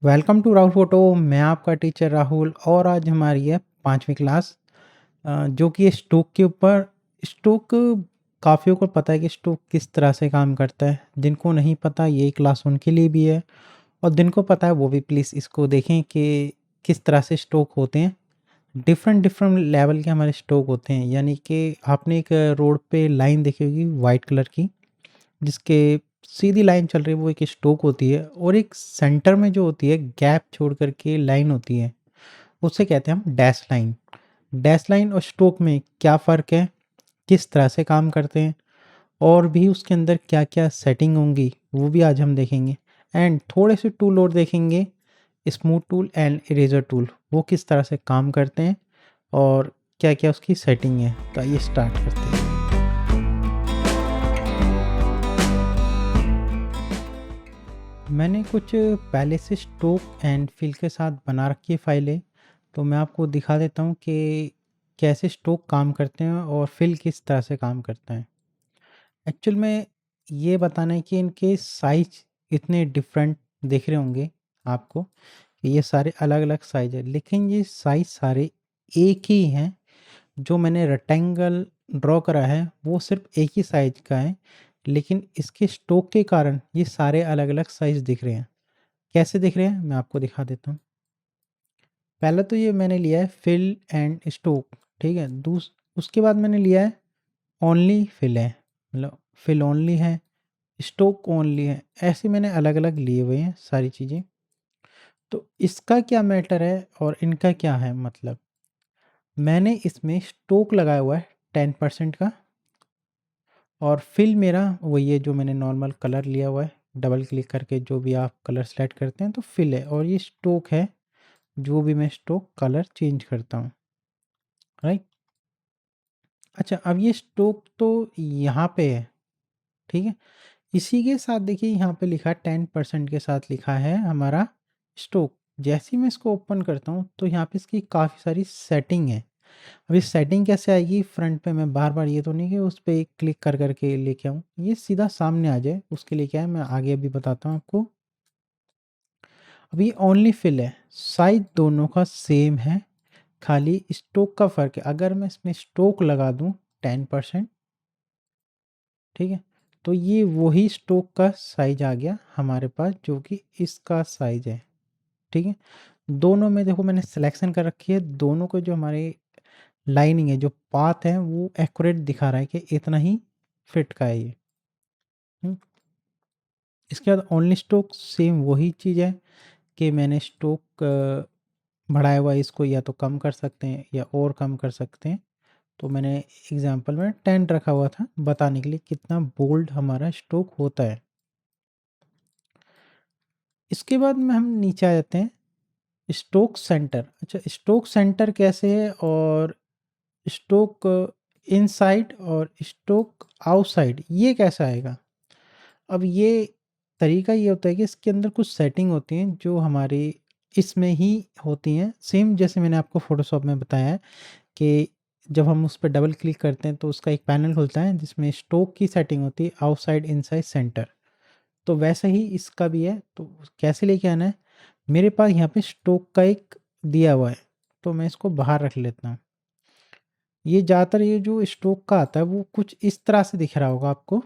Welcome to Rahul photo. मैं आपका teacher Rahul और आज हमारी है 5वीं क्लास जो कि स्टोक के ऊपर। स्टोक काफ़ियों को पता है कि स्टोक किस तरह से काम करता है। जिनको नहीं पता ये क्लास उनके लिए भी है और जिनको पता है वो भी प्लीज़ इसको देखें कि किस तरह से स्टोक होते हैं। डिफरेंट डिफरेंट लेवल के हमारे स्टोक होते हैं, यानी कि आपने एक रोड पे लाइन देखी होगी वाइट कलर की, जिसके सीधी लाइन चल रही है वो एक स्ट्रोक होती है, और एक सेंटर में जो होती है गैप छोड़ कर के लाइन होती है, उसे कहते हैं हम डैश लाइन। डैश लाइन और स्ट्रोक में क्या फ़र्क है, किस तरह से काम करते हैं, और भी उसके अंदर क्या क्या सेटिंग होंगी वो भी आज हम देखेंगे। एंड थोड़े से टूल और देखेंगे, smooth tool and eraser tool, वो किस तरह से काम करते हैं और क्या क्या उसकी सेटिंग है। तो आइए स्टार्ट करते हैं। मैंने कुछ पहले से स्ट्रोक एंड फिल के साथ बना रखी है फाइलें, तो मैं आपको दिखा देता हूँ कि कैसे स्ट्रोक काम करते हैं और फिल किस तरह से काम करता है। एक्चुअल में ये बताना है कि इनके साइज इतने डिफरेंट दिख रहे होंगे आपको कि ये सारे अलग अलग साइज है, लेकिन ये साइज सारे एक ही हैं। जो मैंने रेक्टेंगल ड्रॉ करा है वो सिर्फ एक ही साइज का है, लेकिन इसके स्ट्रोक के कारण ये सारे अलग अलग साइज दिख रहे हैं। कैसे दिख रहे हैं मैं आपको दिखा देता हूँ। पहले तो ये मैंने लिया है फिल एंड स्ट्रोक, ठीक है। दूस उसके बाद मैंने लिया है ओनली फिल है, मतलब फिल ओनली है, स्ट्रोक ओनली है। ऐसे मैंने अलग अलग लिए हुए हैं सारी चीज़ें। तो इसका क्या मैटर है और इनका क्या है मतलब। मैंने इसमें स्ट्रोक लगाया हुआ है 10% का, और फिल मेरा वही है जो मैंने नॉर्मल कलर लिया हुआ है। डबल क्लिक करके जो भी आप कलर सेलेक्ट करते हैं तो फिल है, और ये स्ट्रोक है जो भी मैं स्ट्रोक कलर चेंज करता हूँ, राइट। अच्छा, अब ये स्ट्रोक तो यहाँ पे है, ठीक है। इसी के साथ देखिए यहाँ पे लिखा है 10% के साथ लिखा है हमारा स्ट्रोक। जैसे ही मैं इसको ओपन करता हूँ तो यहाँ पे इसकी काफ़ी सारी सेटिंग है। अब ये सेटिंग कैसे आएगी फ्रंट पे, मैं बार बार ये तो नहीं कि उस पर क्लिक कर करके लेके आऊँ, ये सीधा सामने आ जाए उसके लिए क्या है मैं आगे अभी बताता हूँ आपको। अभी ओनली फिल है, साइज दोनों का सेम है, खाली स्ट्रोक का फ़र्क है। अगर मैं इसमें स्ट्रोक लगा दूँ 10%, ठीक है, तो ये वही स्ट्रोक का साइज आ गया हमारे पास जो कि इसका साइज है, ठीक है। दोनों में देखो मैंने सिलेक्शन कर रखी है, दोनों को जो हमारे लाइनिंग है, जो पाथ है, वो एक्यूरेट दिखा रहा है कि इतना ही फिट का है ये। हम्म। इसके बाद ओनली स्ट्रोक सेम वही चीज़ है कि मैंने स्ट्रोक बढ़ाया हुआ है, इसको या तो कम कर सकते हैं या और कम कर सकते हैं। तो मैंने एग्जांपल में 10 रखा हुआ था बताने के लिए कितना बोल्ड हमारा स्ट्रोक होता है। इसके बाद में हम नीचे आ जाते हैं स्ट्रोक सेंटर। अच्छा, स्ट्रोक सेंटर कैसे है और स्ट्रोक इनसाइड और स्ट्रोक आउटसाइड ये कैसा आएगा। अब ये तरीका ये होता है कि इसके अंदर कुछ सेटिंग होती हैं जो हमारी इसमें ही होती हैं, सेम जैसे मैंने आपको फ़ोटोशॉप में बताया है कि जब हम उस पर डबल क्लिक करते हैं तो उसका एक पैनल खुलता है जिसमें स्ट्रोक की सेटिंग होती है आउटसाइड इनसाइड सेंटर। तो वैसा ही इसका भी है। तो कैसे लेके आना है, मेरे पास यहाँ पे स्ट्रोक का एक दिया हुआ है, तो मैं इसको बाहर रख लेता हूँ। ये ज़्यादातर ये जो स्ट्रोक का आता है वो कुछ इस तरह से दिख रहा होगा आपको,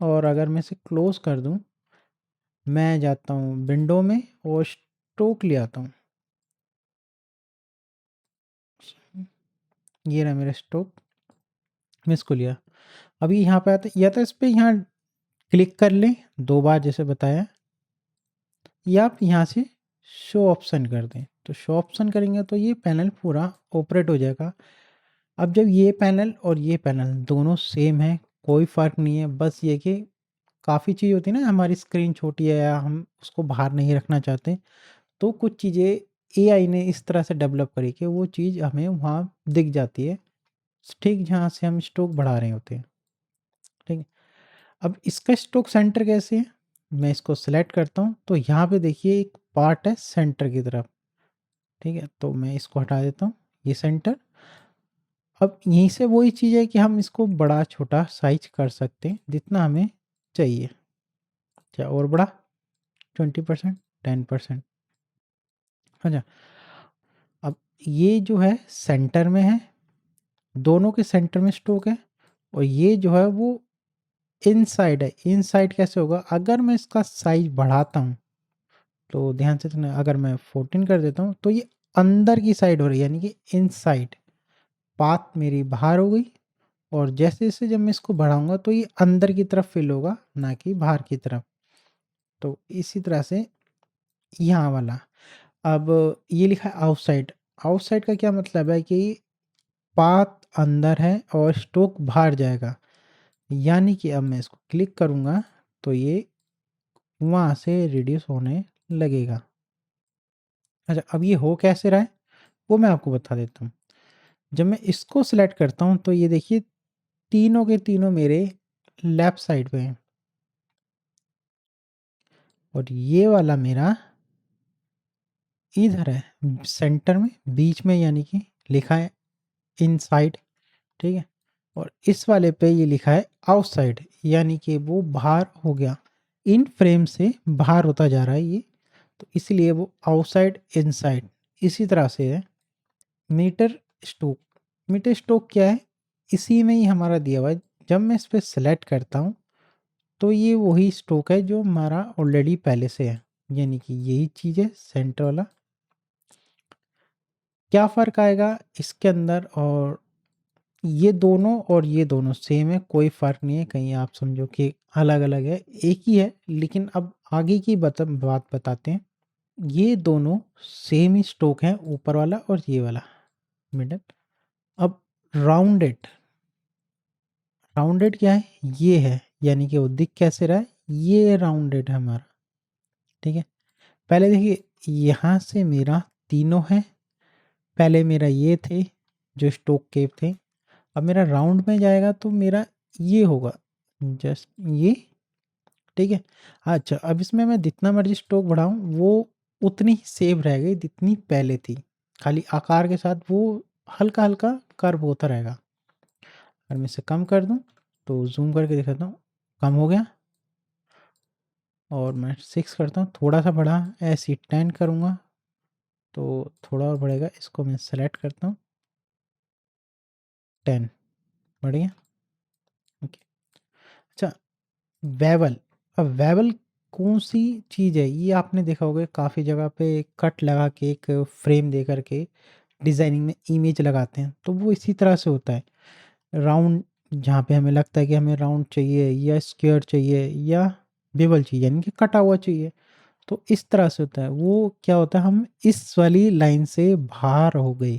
और अगर मैं इसे क्लोज़ कर दूँ, मैं जाता हूँ विंडो में और स्ट्रोक ले आता हूँ। ये रहा मेरा स्ट्रोक, मैं इसको लिया। अभी यहाँ पे आता है, या तो इस पे यहाँ क्लिक कर लें 2 बार जैसे बताया, या आप यहाँ से शो ऑप्शन कर दें। तो शो ऑप्शन करेंगे तो ये पैनल पूरा ऑपरेट हो जाएगा। अब जब ये पैनल और ये पैनल दोनों सेम है, कोई फ़र्क नहीं है, बस ये कि काफ़ी चीज़ होती है ना, हमारी स्क्रीन छोटी है या हम उसको बाहर नहीं रखना चाहते, तो कुछ चीज़ें एआई ने इस तरह से डेवलप करी कि वो चीज़ हमें वहाँ दिख जाती है, ठीक जहाँ से हम स्ट्रोक बढ़ा रहे होते हैं, ठीक है। अब इसका स्ट्रोक सेंटर कैसे है, मैं इसको सेलेक्ट करता हूँ तो यहाँ पे देखिए एक पार्ट है सेंटर की तरफ, ठीक है। तो मैं इसको हटा देता हूँ, ये सेंटर। अब यहीं से वही चीज़ है कि हम इसको बड़ा छोटा साइज कर सकते हैं जितना हमें चाहिए। क्या और बड़ा, 20%, 10%, अच्छा, अब ये जो है सेंटर में है, दोनों के सेंटर में स्ट्रोक है, और ये जो है वो इनसाइड है। इनसाइड कैसे होगा? अगर मैं इसका साइज़ बढ़ाता हूँ, तो ध्यान से सुनना, अगर मैं 14 कर देता हूँ, तो ये अंदर की साइड हो रही है, यानी कि इनसाइड। पाथ मेरी बाहर हो गई, और जैसे-जैसे जब मैं इसको बढ़ाऊँगा तो ये अंदर की तरफ फ़िल होगा, ना कि बाहर की तरफ। तो इसी तरह से यहाँ वाला। अब ये लिखा है आउटसाइड। आउटसाइड का क्या मतलब है कि पाथ अंदर है और स्ट्रोक बाहर जाएगा। यानी कि अब मैं इसको क्लिक करूँगा तो ये वहाँ से रिड्यूस होने लगेगा। अच्छा, अब ये हो कैसे रहा है, वो मैं आपको बता देता हूँ। जब मैं इसको सिलेक्ट करता हूँ तो ये देखिए तीनों के तीनों मेरे लेफ्ट साइड पे हैं, और ये वाला मेरा इधर है सेंटर में, बीच में, यानी कि लिखा है इनसाइड, ठीक है? और इस वाले पे ये लिखा है आउटसाइड, यानी कि वो बाहर हो गया, इन फ्रेम से बाहर होता जा रहा है ये, तो इसलिए वो आउटसाइड इनसाइड इसी तरह से है। मीटर स्ट्रोक, मीटर स्ट्रोक क्या है? इसी में ही हमारा दिया हुआ है। जब मैं इस पे सेलेक्ट करता हूँ तो ये वही स्ट्रोक है जो हमारा ऑलरेडी पहले से है, यानी कि यही चीज़ है सेंटर वाला। क्या फ़र्क आएगा इसके अंदर? और ये दोनों सेम है, कोई फ़र्क नहीं है, कहीं आप समझो कि अलग-अलग है, एक ही है। लेकिन अब आगे की बात बताते हैं। ये दोनों सेम ही स्ट्रोक हैं, ऊपर वाला और ये वाला मिडल। अब राउंडेड, राउंडेड क्या है? ये है, यानी कि वो दिख कैसे रहा है? ये राउंडेड है हमारा, ठीक है? पहले देखिए, यहाँ से मेरा तीनों है, पहले मेरा ये थे जो स्ट्रोक केव थे। अब मेरा राउंड में जाएगा तो मेरा ये होगा, जस्ट ये, ठीक है? अच्छा, अब इसमें मैं जितना मर्ज़ी स्ट्रोक बढ़ाऊँ वो उतनी ही सेम रह गई जितनी पहले थी। खाली आकार के साथ वो हल्का-हल्का कर्व होता रहेगा। अगर मैं इसे कम कर दूँ तो ज़ूम करके दिखाता हूँ, कम हो गया। और मैं 6 करता हूँ, थोड़ा-सा बढ़ा, ऐसे ही 10 करूँगा तो थोड़ा और बढ़ेगा। इसको मैं सेलेक्ट करता हूँ, 10 बढ़ गया, ओके। अच्छा, वेवल। अब वेवल कौन-सी चीज़ है? ये आपने देखा होगा काफ़ी जगह पे कट लगा के एक फ्रेम दे कर के डिज़ाइनिंग में इमेज लगाते हैं, तो वो इसी तरह से होता है। राउंड, जहाँ पे हमें लगता है कि हमें राउंड चाहिए या स्क्वायर चाहिए या बेवल चाहिए, यानी कि कटा हुआ चाहिए, तो इस तरह से होता है। वो क्या होता है, हम इस वाली लाइन से बाहर हो गए,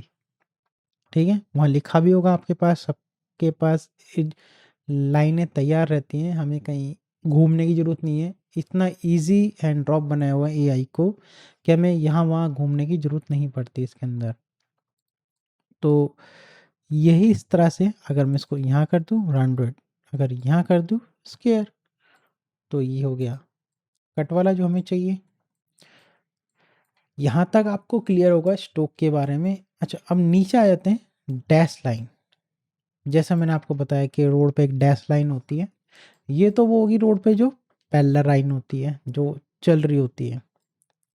ठीक है? वहाँ लिखा भी होगा आपके पास, सबके पास लाइनें तैयार रहती हैं, हमें कहीं घूमने की ज़रूरत नहीं है। इतना ईज़ी एंड ड्रॉप बनाया हुआ है एआई को कि हमें यहाँ-वहाँ घूमने की ज़रूरत नहीं पड़ती इसके अंदर। तो यही इस तरह से, अगर मैं इसको यहाँ कर दूँ राउंडेड, अगर यहाँ कर दूँ स्क्वायर, तो ये हो गया कट वाला जो हमें चाहिए। यहाँ तक आपको क्लियर होगा स्ट्रोक के बारे में। अच्छा, अब नीचे आ जाते हैं, डैश लाइन। जैसा मैंने आपको बताया कि रोड पे एक डैश लाइन होती है, ये तो वो होगी रोड पे जो पैरेलल लाइन होती है, जो चल रही होती है,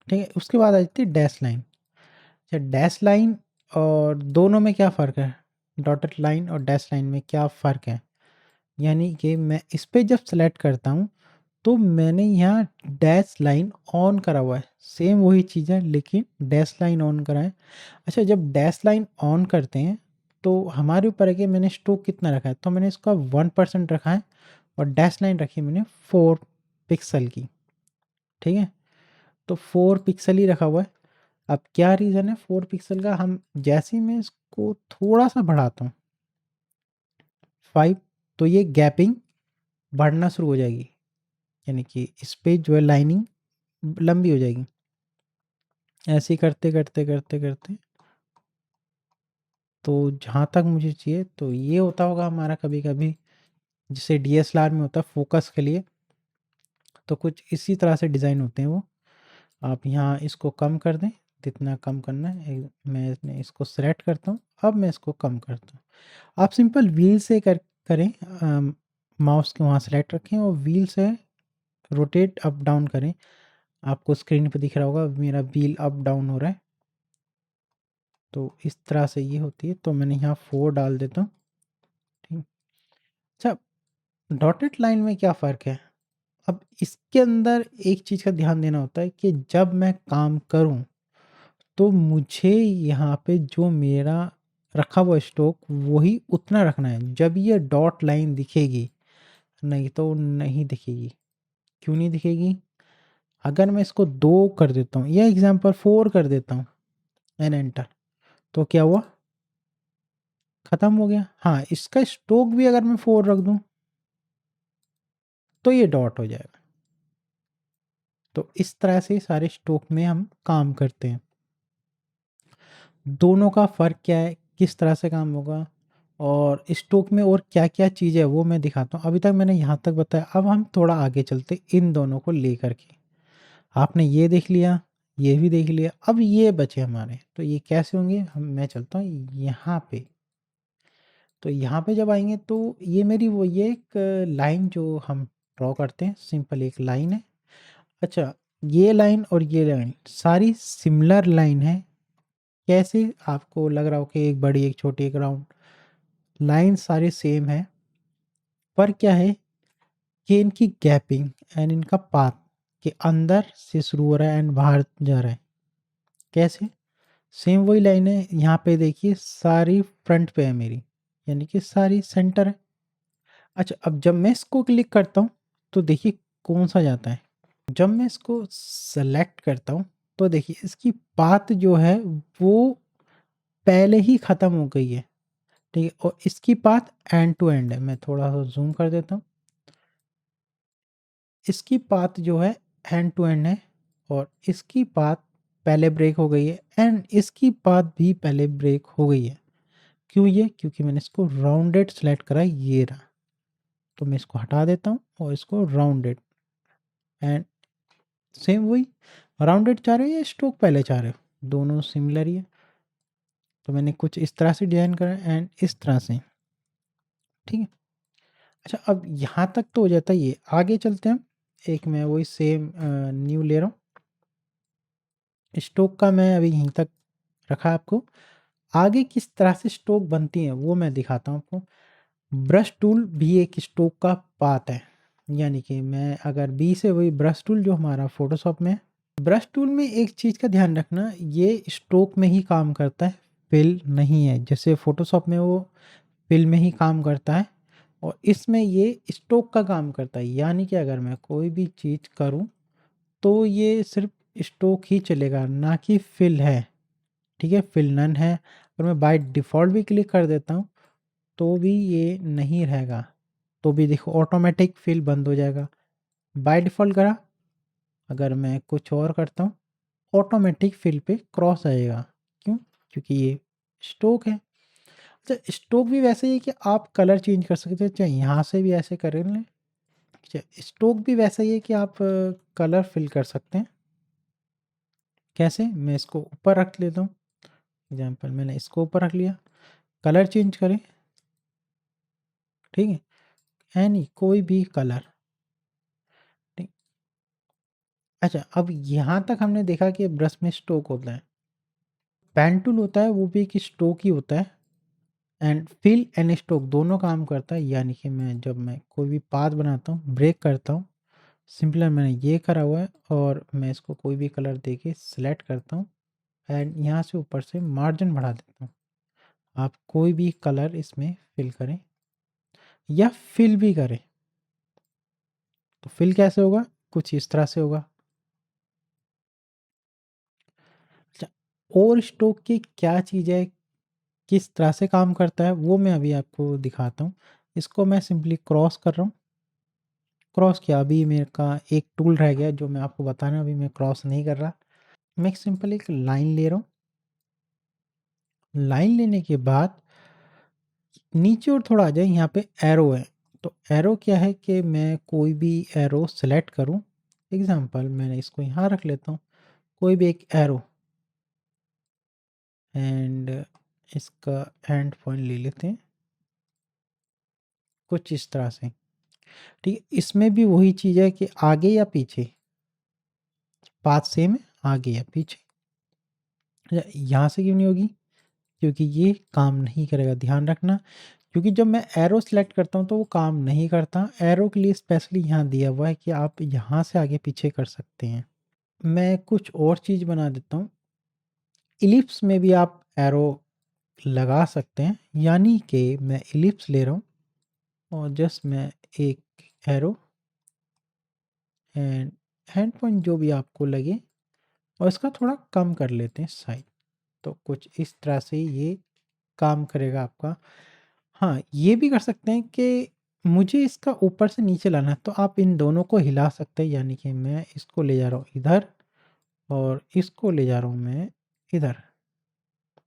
ठीक है? उसके बाद आ जाती है डैश लाइन। अच्छा, डैश लाइन और दोनों में क्या फ़र्क है? डॉटेड लाइन और डैश लाइन में क्या फ़र्क है? यानी कि मैं इस पे जब सेलेक्ट करता हूँ, तो मैंने यहाँ डैश लाइन ऑन करा हुआ है। सेम वही चीज़ है, लेकिन डैश लाइन ऑन करा है। अच्छा, जब डैश लाइन ऑन करते हैं, तो हमारे ऊपर है कि मैंने स्ट्रोक कितना रखा है, तो मैंने इसका 1% रखा है, और डैश लाइन रखी है मैंने 4 पिक्सल की, ठीक है? तो 4 पिक्सल ही रखा हुआ है। अब क्या रीज़न है 4 पिक्सल का? हम जैसे ही मैं इसको थोड़ा-सा बढ़ाता हूँ, 5, तो ये गैपिंग बढ़ना शुरू हो जाएगी, यानी कि इस पे जो है लाइनिंग लंबी हो जाएगी। ऐसे ही करते तो जहाँ तक मुझे चाहिए, तो ये होता होगा हमारा कभी-कभी, जैसे डीएसएलआर में होता है फ़ोकस के लिए, तो कुछ इसी तरह से डिज़ाइन होते हैं वो। आप यहाँ इसको कम कर दें, जितना कम करना है। मैं इसको सेलेक्ट करता हूँ, अब मैं इसको कम करता हूँ। आप सिंपल व्हील से करें, माउस के वहाँ सेलेक्ट रखें और व्हील से रोटेट अप डाउन करें। आपको स्क्रीन पे दिख रहा होगा मेरा व्हील अप डाउन हो रहा है। तो इस तरह से ये होती है, तो मैंने यहाँ 4 डाल देता हूँ, ठीक। अच्छा, डॉटेड लाइन में क्या फ़र्क है? अब इसके अंदर एक चीज़ का ध्यान देना होता है कि जब मैं काम करूँ, तो मुझे यहाँ पे जो मेरा रखा हुआ स्टॉक वही उतना रखना है। जब ये डॉट लाइन दिखेगी, नहीं तो नहीं दिखेगी। क्यों नहीं दिखेगी? अगर मैं इसको 2 कर देता हूँ या एग्ज़ाम्पल 4 कर देता हूँ एंड एंटर, तो क्या हुआ? खत्म हो गया। हाँ, इसका स्टॉक भी अगर मैं 4 रख दूँ, तो ये डॉट हो जाएगा। तो इस तरह से सारे स्टॉक में हम काम करते हैं। दोनों का फ़र्क क्या है, किस तरह से काम होगा और स्टॉक में और क्या-क्या चीज़ है वो मैं दिखाता हूँ। अभी तक मैंने यहाँ तक बताया, अब हम थोड़ा आगे चलते इन दोनों को लेकर के। आपने ये देख लिया, ये भी देख लिया, अब ये बचे हमारे, तो ये कैसे होंगे? हम मैं चलता हूँ यहाँ पे। तो यहाँ पे जब आएँगे तो ये मेरी वो ये एक लाइन जो हम ड्रॉ करते हैं, सिंपल एक लाइन है। अच्छा, ये लाइन और ये लाइन सारी सिमिलर लाइन है। कैसे? आपको लग रहा हो कि एक बड़ी, एक छोटी, एक राउंड, लाइन सारे सेम है। पर क्या है कि इनकी गैपिंग एंड इनका पाथ के अंदर से शुरू हो रहा है एंड बाहर जा रहा है। कैसे? सेम वही लाइन है, यहाँ पे देखिए सारी फ्रंट पे है मेरी, यानी कि सारी सेंटर है। अच्छा, अब जब मैं इसको क्लिक करता हूँ, तो देखिए कौन-सा जाता है। जब मैं इसको सेलेक्ट करता हूँ, तो देखिए इसकी पाथ जो है वो पहले ही ख़त्म हो गई है, ठीक है? और इसकी पाथ एंड टू एंड है। मैं थोड़ा-सा ज़ूम कर देता हूँ। इसकी पाथ जो है एंड टू एंड है और इसकी पाथ पहले ब्रेक हो गई है एंड इसकी पाथ भी पहले ब्रेक हो गई है। क्यों ये? क्योंकि मैंने इसको राउंडेड सेलेक्ट करा है, ये रहा। तो मैं इसको हटा देता हूँ और इसको राउंडेड एंड सेम वही राउंडेड चाह रहे हो या स्ट्रोक पहले चाह रहे हो? दोनों सिमिलर ही है। तो मैंने कुछ इस तरह से डिज़ाइन करा है एंड इस तरह से, ठीक है? अच्छा, अब यहाँ तक तो हो जाता है ये। आगे चलते हैं हम। एक मैं वही सेम न्यू ले रहा हूँ। स्ट्रोक का मैं अभी यहीं तक रखा है आपको। आगे किस तरह से स्ट्रोक बनती हैं वो मैं दिखाता हूँ आपको। ब्रश टूल भी एक स्ट्रोक का पार्ट है। यानी कि मैं अगर बी से वही ब्रश टूल जो हमारा फ़ोटोशॉप में है। ब्रश टूल में एक चीज़ का ध्यान रखना, ये स्ट्रोक में ही काम करता है, फिल नहीं है। जैसे फ़ोटोशॉप में वो फिल में ही काम करता है और इसमें ये स्ट्रोक का काम करता है। यानी कि अगर मैं कोई भी चीज़ करूँ, तो ये सिर्फ़ स्ट्रोक ही चलेगा, ना कि फिल है। ठीक है? फिल नन है। और मैं बाय डिफ़ॉल्ट भी क्लिक कर देता हूँ, तो भी ये नहीं रहेगा। तो भी देखो ऑटोमेटिक फिल बंद हो जाएगा। बाय डिफ़ॉल्ट करा, अगर मैं कुछ और करता हूँ, ऑटोमेटिक फिल पे क्रॉस आएगा। क्यों? क्योंकि ये स्ट्रोक है। अच्छा, स्ट्रोक भी वैसे ही है कि आप कलर चेंज कर सकते हैं, चाहे यहाँ से भी ऐसे कर लें। अच्छा, स्ट्रोक भी वैसा ही है कि आप कलर फिल कर सकते हैं। कैसे? मैं इसको ऊपर रख लेता हूँ। एग्ज़ाम्पल मैंने इसको ऊपर रख लिया। कलर चेंज करें, ठीक है? एनी कोई भी कलर, ठीक। अच्छा, अब यहाँ तक हमने देखा कि ब्रश में स्ट्रोक होता है। पेन टूल होता है वो भी एक स्ट्रोक ही होता है एंड फिल एंड स्ट्रोक दोनों काम करता है। यानी कि जब मैं कोई भी पाथ बनाता हूँ, ब्रेक करता हूँ, सिंपली मैंने ये करा हुआ है और मैं इसको कोई भी कलर देके सिलेक्ट करता हूँ एंड यहाँ से ऊपर से मार्जिन बढ़ा देता हूँ। आप कोई भी कलर इसमें फिल करें या फिल भी करें, तो फिल कैसे होगा? कुछ इस तरह से होगा। अच्छा, और स्ट्रोक की क्या चीज़ है, किस तरह से काम करता है, वो मैं अभी आपको दिखाता हूँ। इसको मैं सिंपली क्रॉस कर रहा हूँ। क्रॉस किया, अभी मेरे का एक टूल रह गया जो मैं आपको बताना, अभी मैं क्रॉस नहीं कर रहा। मैं एक सिंपल एक लाइन ले रहा हूँ। लाइन लेने के बाद नीचे और थोड़ा आ जाए, यहाँ पे एरो है। तो एरो क्या है कि मैं कोई भी एरो सेलेक्ट करूँ। एग्ज़ाम्पल मैंने इसको यहाँ रख लेता हूँ, कोई भी एक एरो एंड इसका एंड पॉइंट ले लेते हैं, कुछ इस तरह से। ठीक है? इसमें भी वही चीज़ है कि आगे या पीछे, पाथ सेम है, आगे या पीछे। अच्छा, यहाँ से क्यों नहीं होगी? क्योंकि ये काम नहीं करेगा, ध्यान रखना। क्योंकि जब मैं एरो सेलेक्ट करता हूँ तो वो काम नहीं करता। एरो के लिए स्पेशली यहाँ दिया हुआ है कि आप यहाँ से आगे पीछे कर सकते हैं। मैं कुछ और चीज़ बना देता हूँ। इलिप्स में भी आप एरो लगा सकते हैं, यानी कि मैं इलिप्स ले रहा हूँ और जस्ट मैं एक एरो एंड एंड पॉइंट जो भी आपको लगे और इसका थोड़ा कम कर लेते हैं साइज। तो कुछ इस तरह से ये काम करेगा आपका। हाँ, ये भी कर सकते हैं कि मुझे इसका ऊपर से नीचे लाना है, तो आप इन दोनों को हिला सकते हैं, यानी कि मैं इसको ले जा रहा हूँ इधर और इसको ले जा रहा हूँ मैं इधर।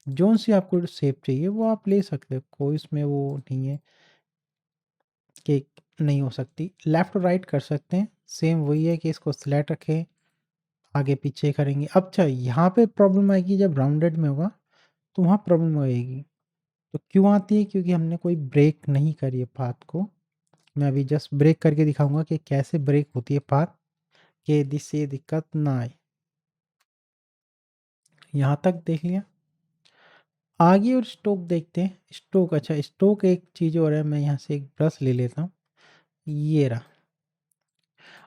जोन सी आपको शेप चाहिए वो आप ले सकते हो, कोई इसमें वो नहीं है कि नहीं हो सकती। लेफ्ट और राइट कर सकते हैं, सेम वही है कि इसको सिलेक्ट रखें, आगे पीछे करेंगे। अब अच्छा यहाँ पे प्रॉब्लम आएगी जब राउंडेड में होगा, तो वहाँ प्रॉब्लम आएगी। तो क्यों आती है? क्योंकि हमने कोई ब्रेक नहीं करी है पाथ को। मैं अभी जस्ट ब्रेक करके दिखाऊंगा कि कैसे ब्रेक होती है पाथ, कि जिससे दिक्कत ना आए। यहाँ तक देख लिया। आगे और स्ट्रोक देखते हैं। स्ट्रोक, अच्छा स्ट्रोक एक चीज़ और है, मैं यहाँ से एक ब्रश ले लेता हूँ, ये रहा।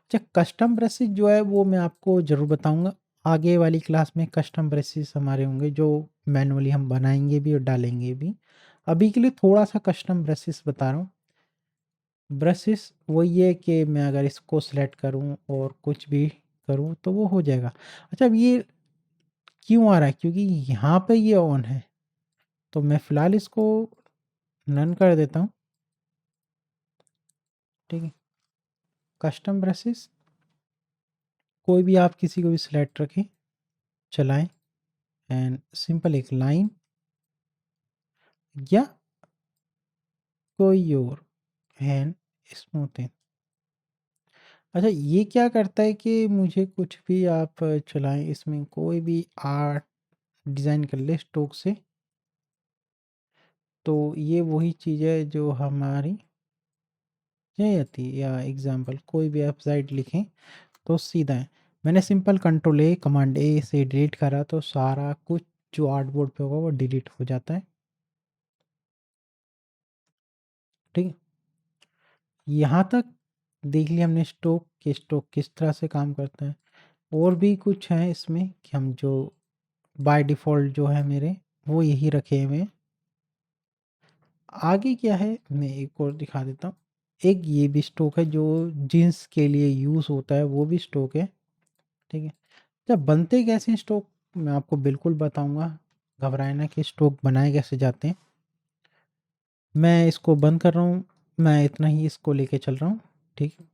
अच्छा, कस्टम ब्रशेज़ जो है वो मैं आपको ज़रूर बताऊँगा। आगे वाली क्लास में कस्टम ब्रशेज़ हमारे होंगे जो मैनुअली हम बनाएँगे भी और डालेंगे भी। अभी के लिए थोड़ा-सा कस्टम ब्रशेज़ बता रहा हूँ। ब्रशेज़ वही है कि मैं अगर इसको सेलेक्ट करूँ और कुछ भी करूँ तो वो हो जाएगा। अच्छा, अब ये क्यों आ रहा है? क्योंकि यहाँ पे ये ऑन है। तो मैं फ़िलहाल इसको नन कर देता हूँ। ठीक है? कस्टम ब्रशेज़ कोई भी आप किसी को भी सेलेक्ट रखें, चलाएँ एंड सिंपल एक लाइन या कोई और एंड स्मूथिंग। अच्छा, ये क्या करता है कि मुझे कुछ भी आप चलाएँ, इसमें कोई भी आर्ट डिज़ाइन कर ले स्ट्रोक से, तो ये वही चीज़ है जो हमारी यही आती है। या एग्ज़ाम्पल कोई भी आप साइड लिखें तो सीधा है। मैंने सिंपल कंट्रोल ए कमांड ए से डिलीट करा तो सारा कुछ जो आर्टबोर्ड पे होगा वो डिलीट हो जाता है। ठीक है? यहाँ तक देख लिया हमने स्ट्रोक कि स्ट्रोक किस तरह से काम करता है। और भी कुछ है इसमें कि हम जो बाय डिफ़ॉल्ट जो है मेरे वो यही रखे हुए हैं। आगे क्या है मैं एक और दिखा देता हूँ। एक ये भी स्ट्रोक है जो जीन्स के लिए यूज़ होता है, वो भी स्ट्रोक है। ठीक है? जब बनते कैसे हैं स्ट्रोक, मैं आपको बिल्कुल बताऊँगा। घबराएँ ना कि स्ट्रोक बनाए कैसे जाते हैं। मैं इसको बंद कर रहा हूँ, मैं इतना ही इसको लेके चल रहा हूँ। ठीक है?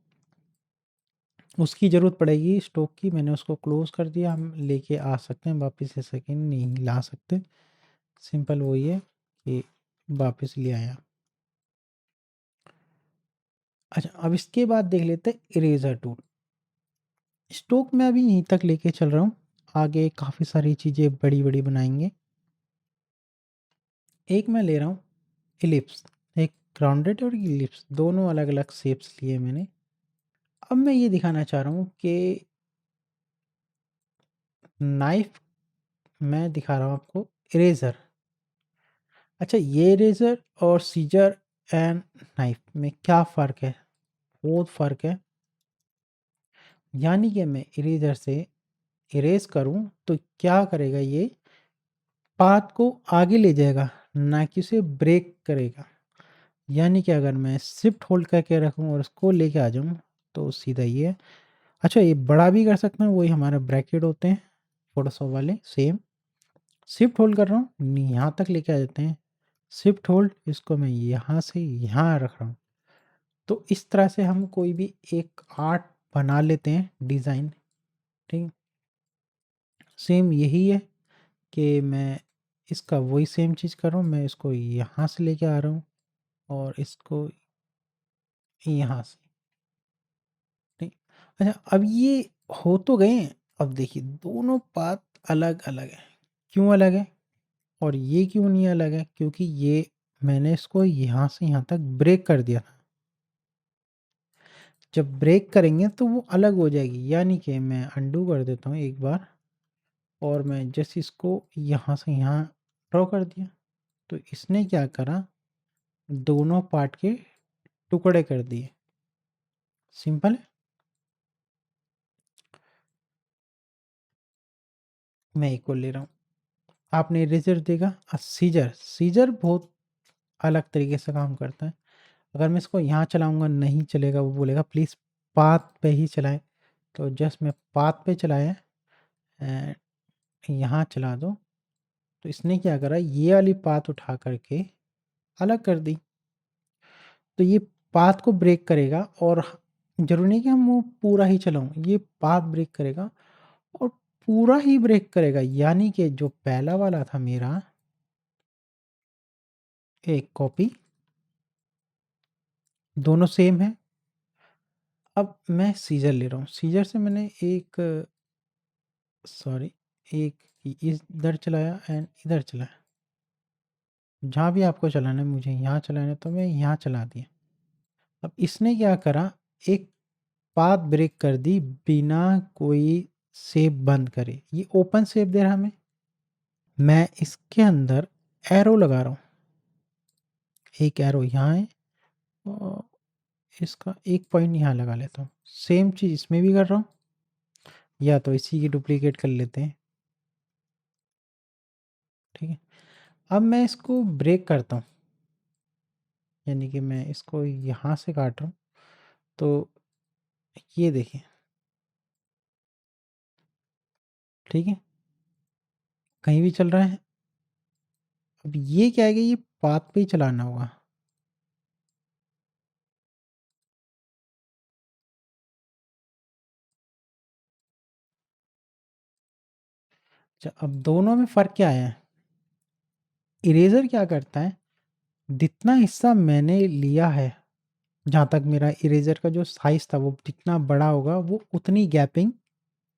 उसकी ज़रूरत पड़ेगी स्ट्रोक की, मैंने उसको क्लोज़ कर दिया। हम लेके आ सकते हैं वापस, ऐसा कि नहीं ला सकते। सिंपल वही है कि वापस ले आया। अच्छा, अब इसके बाद देख लेते हैं इरेज़र टूल। स्ट्रोक मैं अभी यहीं तक लेके चल रहा हूँ, आगे काफ़ी सारी चीज़ें बड़ी-बड़ी बनाएँगे। एक मैं ले रहा हूँ इलिप्स, एक राउंडेड और इलिप्स दोनों अलग-अलग शेप्स लिए मैंने। अब मैं ये दिखाना चाह रहा हूँ कि नाइफ़ मैं दिखा रहा हूँ आपको इरेज़र। अच्छा, ये इरेज़र और सीज़र एंड नाइफ़ में क्या फ़र्क है? बहुत फ़र्क है। यानी कि मैं इरेज़र से इरेज़ करूँ तो क्या करेगा ये, पाथ को आगे ले जाएगा, ना कि उसे ब्रेक करेगा। यानी कि अगर मैं शिफ्ट होल्ड करके रखूँ और उसको लेके आ जाऊँ, तो सीधा ये है। अच्छा, ये बड़ा भी कर सकते हैं, वही हमारे ब्रैकेट होते हैं, फ़ोटोशॉप वाले सेम। शिफ्ट होल्ड कर रहा हूँ, यहाँ तक लेके आ जाते हैं। शिफ्ट होल्ड, इसको मैं यहाँ से यहाँ रख रहा हूँ। तो इस तरह से हम कोई भी एक आर्ट बना लेते हैं, डिज़ाइन। ठीक? सेम यही है कि मैं इसका वही सेम चीज़ कर रहा हूँ, मैं इसको यहाँ से लेके आ रहा हूँ और इसको यहाँ से। ठीक। अच्छा, अब ये हो तो गए हैं। अब देखिए दोनों पाथ अलग-अलग हैं। क्यों अलग है? और ये क्यों नहीं अलग है? क्योंकि ये मैंने इसको यहाँ से यहाँ तक ब्रेक कर दिया था। जब ब्रेक करेंगे तो वो अलग हो जाएगी। यानी कि मैं अनडू कर देता हूँ एक बार और मैं जस्ट इसको यहाँ से यहाँ ड्रॉ कर दिया। तो इसने क्या करा, दोनों पार्ट के टुकड़े कर दिए। सिंपल है। मैं एक और ले रहा हूँ। आपने इरेजर देखा, सीजर, सीजर बहुत अलग तरीके से काम करता है। अगर मैं इसको यहाँ चलाऊंगा नहीं चलेगा, वो बोलेगा प्लीज़ पाथ पे ही चलाएं। तो जस्ट मैं पाथ पे चलाया एंड यहाँ चला दो, तो इसने क्या करा, ये वाली पाथ उठा करके अलग कर दी। तो ये पाथ को ब्रेक करेगा, और जरूरी नहीं कि हम वो पूरा ही चलाऊं, ये पाथ ब्रेक करेगा और पूरा ही ब्रेक करेगा। यानी कि जो पहला वाला था मेरा, एक कॉपी, दोनों सेम है। अब मैं सीजर ले रहा हूँ, सीजर से मैंने एक, सॉरी, एक इधर चलाया एंड इधर चलाया। जहाँ भी आपको चलाना है, मुझे यहाँ चलाना है तो मैं यहाँ चला दिया। अब इसने क्या करा, एक पाथ ब्रेक कर दी बिना कोई शेप बंद करे। ये ओपन शेप दे रहा हमें। मैं इसके अंदर एरो लगा रहा हूँ, एक एरो यहाँ है और इसका एक पॉइंट यहाँ लगा लेता हूँ। सेम चीज़ इसमें भी कर रहा हूँ, या तो इसी की डुप्लीकेट कर लेते हैं। ठीक है, अब मैं इसको ब्रेक करता हूँ, यानी कि मैं इसको यहाँ से काट रहा हूँ। तो ये देखिए, ठीक है, कहीं भी चल रहा है। अब ये क्या है कि ये पाथ पे ही चलाना होगा। अच्छा, अब दोनों में फ़र्क क्या है, इरेज़र क्या करता है, जितना हिस्सा मैंने लिया है, जहाँ तक मेरा इरेज़र का जो साइज़ था वो जितना बड़ा होगा वो उतनी गैपिंग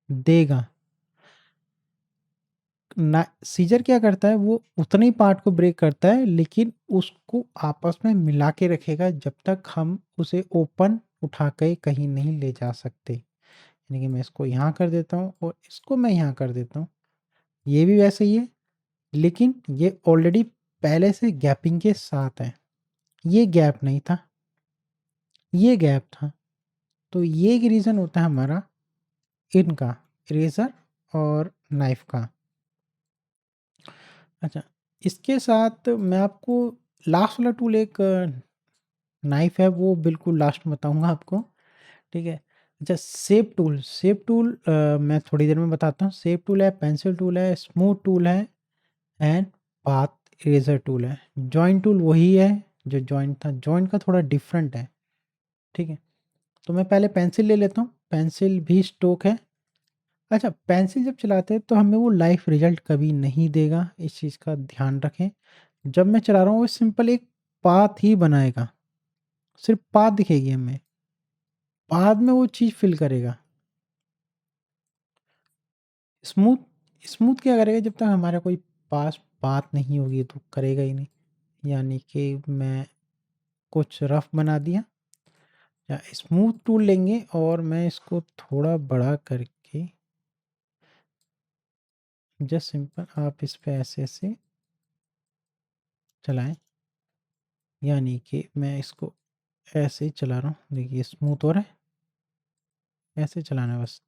देगा। ना सीजर क्या करता है, वो उतने ही पार्ट को ब्रेक करता है, लेकिन उसको आपस में मिला के रखेगा जब तक हम उसे ओपन उठा के कहीं नहीं ले जा सकते। यानी कि मैं इसको यहाँ कर देता हूँ और इसको मैं यहाँ कर देता हूँ। ये भी वैसे ही है, लेकिन ये ऑलरेडी पहले से गैपिंग के साथ है। ये गैप नहीं था, ये गैप था। तो ये एक रीज़न होता है हमारा इनका, इरेज़र और नाइफ का। अच्छा, इसके साथ मैं आपको लास्ट वाला टूल, एक नाइफ है, वो बिल्कुल लास्ट में बताऊँगा आपको, ठीक है? अच्छा, शेप टूल, शेप टूल मैं थोड़ी देर में बताता हूँ। शेप टूल है, पेंसिल टूल है, स्मूथ टूल है एंड पाथ इरेज़र टूल है। जॉइंट टूल वही है जो जॉइंट था, जॉइंट का थोड़ा डिफरेंट है, ठीक है? तो मैं पहले पेंसिल ले लेता हूँ, पेंसिल भी स्टोक है। अच्छा, पेंसिल जब चलाते हैं तो हमें वो लाइव रिजल्ट कभी नहीं देगा, इस चीज़ का ध्यान रखें। जब मैं चला रहा हूँ वो सिंपल एक पाथ ही बनाएगा, सिर्फ़ पाथ दिखेगी हमें, बाद में वो चीज़ फ़िल करेगा। स्मूथ, स्मूथ क्या करेगा, जब तक हमारा कोई पास बात नहीं होगी तो करेगा ही नहीं। यानी कि मैं कुछ रफ़ बना दिया, या स्मूथ टूल लेंगे और मैं इसको थोड़ा बड़ा करके, जस्ट सिंपल आप इस पे ऐसे-ऐसे चलाएँ। यानी कि मैं इसको ऐसे ही चला रहा हूँ, देखिए स्मूथ हो रहा है, ऐसे चलाना है बस।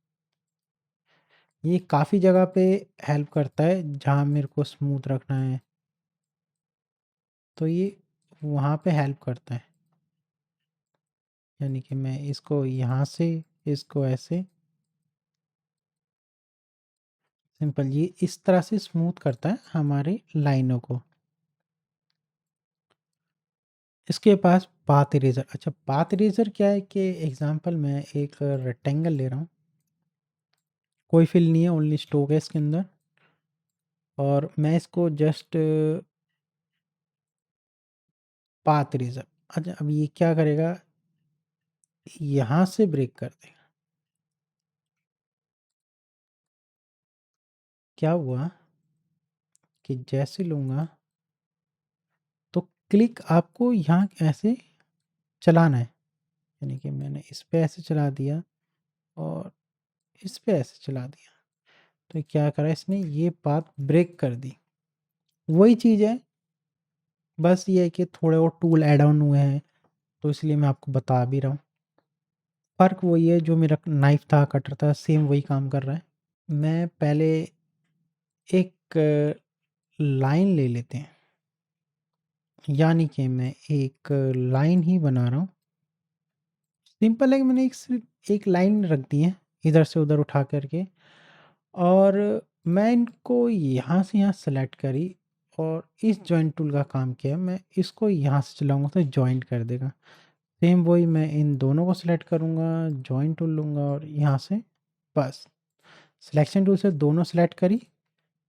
ये काफ़ी जगह पे हेल्प करता है, जहाँ मेरे को स्मूथ रखना है, तो ये वहाँ पे हेल्प करता है। यानी कि मैं इसको यहाँ से, इसको ऐसे, सिंपल ये इस तरह से स्मूथ करता है हमारे लाइनों को। इसके पास पाथ इरेज़र, अच्छा पाथ इरेज़र क्या है कि एग्ज़ाम्पल मैं एक रेक्टेंगल ले रहा हूँ, कोई फिल नहीं है, ओनली स्ट्रोक है इसके अंदर, और मैं इसको जस्ट पाथ इरेज़र, अच्छा अब ये क्या करेगा, यहाँ से ब्रेक कर देगा। क्या हुआ कि जैसे लूँगा तो क्लिक आपको यहाँ ऐसे चलाना है, यानी कि मैंने इस पे ऐसे चला दिया और इस पे ऐसे चला दिया, तो क्या करा इसने, ये बात ब्रेक कर दी। वही चीज़ है, बस ये है कि थोड़े और टूल ऐड ऑन हुए हैं, तो इसलिए मैं आपको बता भी रहा हूँ। फ़र्क वही है, जो मेरा नाइफ़ था, कटर था, सेम वही काम कर रहा है। मैं पहले एक लाइन ले लेते हैं, यानी कि मैं एक लाइन ही बना रहा हूँ। सिंपल है कि मैंने एक लाइन रख दी है, इधर से उधर उठा करके, और मैं इनको यहाँ से यहाँ सेलेक्ट करी और इस जॉइंट टूल का काम किया। मैं इसको यहाँ से चलाऊँगा तो जॉइंट कर देगा। सेम वही मैं इन दोनों को सेलेक्ट करूँगा, जॉइंट टूल लूँगा और यहाँ से बस सिलेक्शन टूल से दोनों सेलेक्ट करी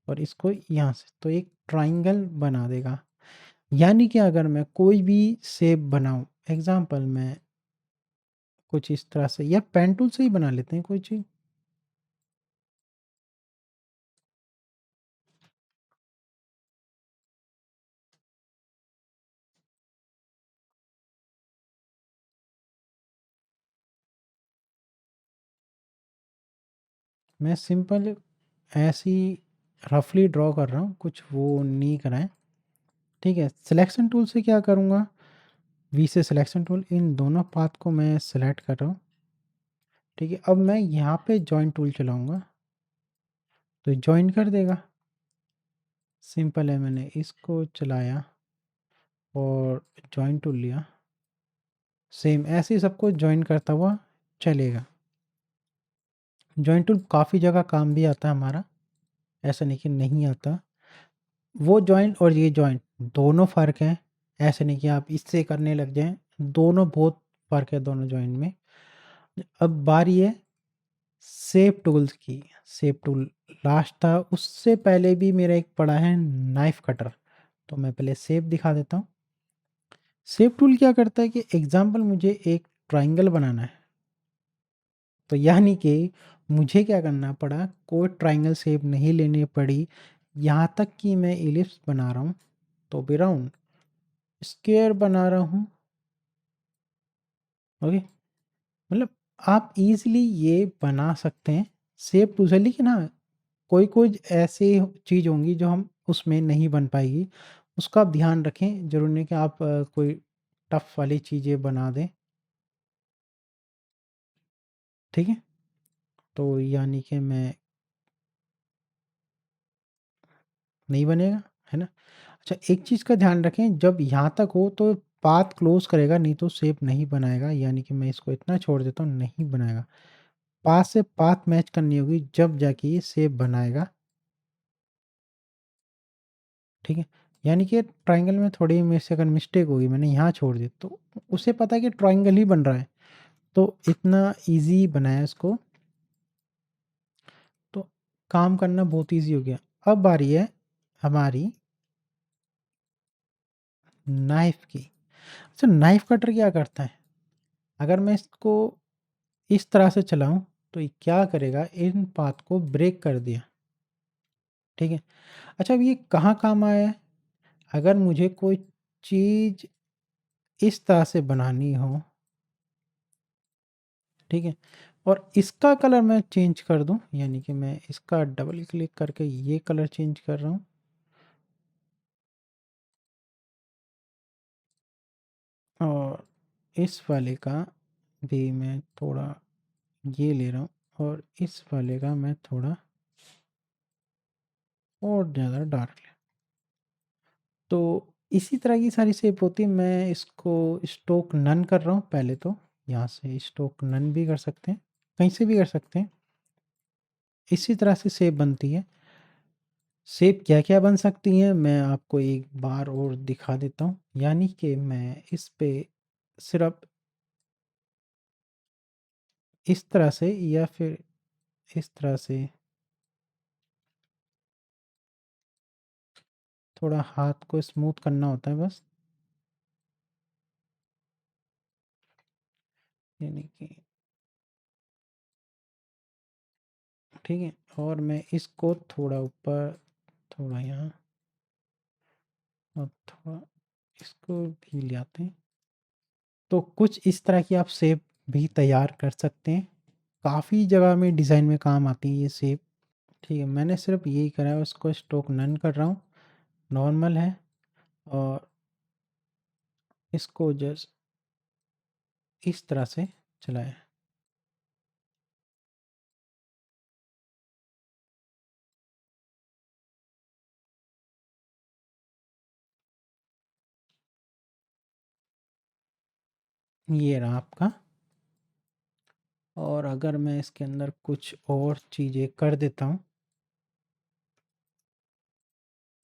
और इसको यहाँ से तो एक ट्रायंगल बना देगा। यानी कि अगर मैं कोई भी शेप बनाऊँ, एग्ज़ाम्पल मैं कुछ इस तरह से, या पेन टूल से ही बना लेते हैं कोई चीज़। मैं सिंपल ऐसे ही रफली ड्रॉ कर रहा हूँ, कुछ वो नहीं करा है। ठीक है, सिलेक्शन टूल से क्या करूँगा, वी से सिलेक्शन टूल, इन दोनों पाथ को मैं सेलेक्ट कर रहा हूँ। ठीक है, अब मैं यहाँ पे जॉइंट टूल चलाऊँगा तो जॉइन कर देगा। सिंपल है, मैंने इसको चलाया और जॉइन टूल लिया, सेम ऐसे ही सबको जॉइन करता हुआ चलेगा। जॉइंट टूल काफ़ी जगह काम भी आता है हमारा, ऐसा नहीं कि नहीं आता। वो जॉइंट और ये जॉइंट दोनों फ़र्क हैं, ऐसे नहीं कि आप इससे करने लग जाएँ, दोनों बहुत फ़र्क है दोनों जॉइंट में। अब बारी है शेप टूल्स की। शेप टूल लास्ट था, उससे पहले भी मेरा एक पड़ा है नाइफ कटर, तो मैं पहले शेप दिखा देता हूँ। शेप टूल क्या करता है कि एग्जाम्पल मुझे एक ट्रायंगल बनाना है, तो यानी कि मुझे क्या करना पड़ा, कोई ट्रायंगल शेप नहीं लेनी पड़ी, यहाँ तक कि मैं इलिप्स बना रहा हूँ तो भी राउंड, स्क्वायर बना रहा हूँ। ओके, मतलब आप इजीली ये बना सकते हैं शेप टूल से, लेकिन हाँ, कोई कोई ऐसी चीज़ होंगी जो हम उसमें नहीं बन पाएगी, उसका आप ध्यान रखें। ज़रूरी नहीं कि आप कोई टफ वाली चीज़ें बना दें। ठीक है, तो यानी कि मैं नहीं बनेगा, है ना? अच्छा, एक चीज़ का ध्यान रखें, जब यहाँ तक हो तो पाथ क्लोज करेगा, नहीं तो शेप नहीं बनाएगा। यानी कि मैं इसको इतना छोड़ देता हूँ, नहीं बनाएगा। पाथ से पाथ मैच करनी होगी, जब जाके ये शेप बनाएगा। ठीक है, यानी कि ट्रायंगल में थोड़ी मेरे से अगर मिस्टेक होगी, मैंने यहाँ छोड़ दी, तो उसे पता है कि ट्रायंगल ही बन रहा है, तो इतना ईज़ी बनाया इसको, तो काम करना बहुत ईज़ी हो गया। अब बारी है हमारी नाइफ़ की। अच्छा, नाइफ़ कटर क्या करता है? अगर मैं इसको इस तरह से चलाऊँ, तो ये क्या करेगा, इन पाथ को ब्रेक कर दिया। ठीक है? अच्छा, अब ये कहाँ काम आया है? अगर मुझे कोई चीज़ इस तरह से बनानी हो, ठीक है? और इसका कलर मैं चेंज कर दूँ, यानी कि मैं इसका डबल क्लिक करके ये कलर चेंज कर रहा हूँ। और इस वाले का भी मैं थोड़ा ये ले रहा हूँ, और इस वाले का मैं थोड़ा और ज़्यादा डार्क ले, तो इसी तरह की सारी शेप होती है। मैं इसको स्ट्रोक नन कर रहा हूँ पहले, तो यहाँ से स्ट्रोक नन भी कर सकते हैं, कहीं से भी कर सकते हैं। इसी तरह से शेप बनती है। शेप क्या-क्या बन सकती हैं, मैं आपको एक बार और दिखा देता हूँ। यानी कि मैं इस पे सिर्फ़ इस तरह से, या फिर इस तरह से थोड़ा हाथ को स्मूथ करना होता है बस। यानी कि ठीक है, और मैं इसको थोड़ा ऊपर, थोड़ा यहाँ, और थोड़ा इसको भी ले आते हैं। तो कुछ इस तरह की आप शेप भी तैयार कर सकते हैं। काफ़ी जगह में डिज़ाइन में काम आती है ये शेप। ठीक है, मैंने सिर्फ़ यही करा है, उसको स्ट्रोक नन कर रहा हूँ, नॉर्मल है। और इसको जस्ट इस तरह से चलाएं। ये रहा आपका। और अगर मैं इसके अंदर कुछ और चीज़ें कर देता हूँ,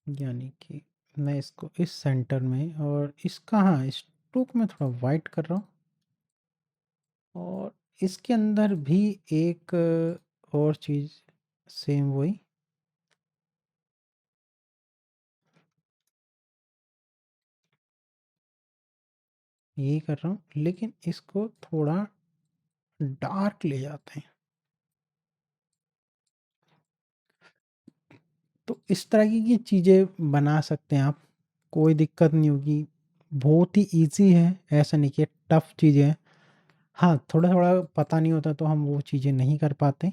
यानी कि मैं इसको इस सेंटर में और इसका, हाँ, स्ट्रोक में थोड़ा वाइट कर रहा हूँ। और इसके अंदर भी एक और चीज़ सेम वही, यही कर रहा हूँ, लेकिन इसको थोड़ा डार्क ले जाते हैं। तो इस तरह की चीज़ें बना सकते हैं आप, कोई दिक्कत नहीं होगी। बहुत ही ईज़ी है, ऐसा नहीं कि टफ़ चीज़ें हैं। हाँ, थोड़ा-थोड़ा पता नहीं होता तो हम वो चीज़ें नहीं कर पाते।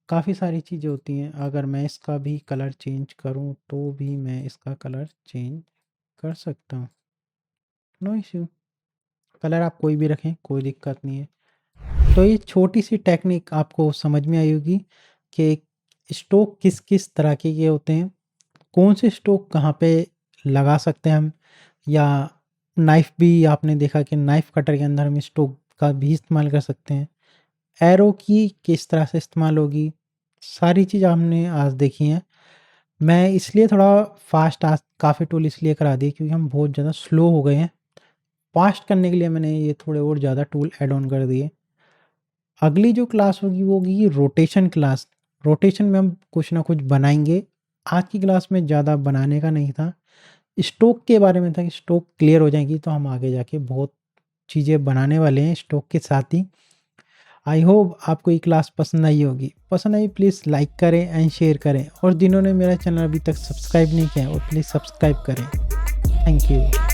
काफ़ी सारी चीज़ें होती हैं, अगर मैं इसका भी कलर चेंज करूँ तो भी मैं इसका कलर चेंज कर सकता हूँ, नो इश्यू। कलर आप कोई भी रखें, कोई दिक्कत नहीं है। तो ये छोटी-सी टेक्निक आपको समझ में आई होगी कि स्ट्रोक किस-किस तरह के होते हैं, कौन से स्ट्रोक कहाँ पे लगा सकते हैं हम, या नाइफ़ भी आपने देखा कि नाइफ़ कटर के अंदर हम स्ट्रोक का भी इस्तेमाल कर सकते हैं। एरो की किस तरह से इस्तेमाल होगी, सारी चीज़ हमने आज देखी हैं। मैं इसलिए थोड़ा फ़ास्ट आज काफ़ी टूल इसलिए करा दिए क्योंकि हम बहुत ज़्यादा स्लो हो गए हैं। फ़ास्ट करने के लिए मैंने ये थोड़े और ज़्यादा टूल ऐड ऑन कर दिए। अगली जो क्लास होगी वो होगी रोटेशन क्लास। रोटेशन में हम कुछ ना कुछ बनाएँगे। आज की क्लास में ज़्यादा बनाने का नहीं था। स्ट्रोक के बारे में था कि स्ट्रोक क्लियर हो जाएँगी तो हम आगे जाके बहुत चीज़ें बनाने वाले हैं स्ट्रोक के साथ ही। आई होप आपको ये क्लास पसंद आई होगी। पसंद आई प्लीज़ लाइक करें एंड शेयर करें, और जिन्होंने मेरा चैनल अभी तक सब्सक्राइब नहीं किया है वो प्लीज़ सब्सक्राइब करें। Thank you.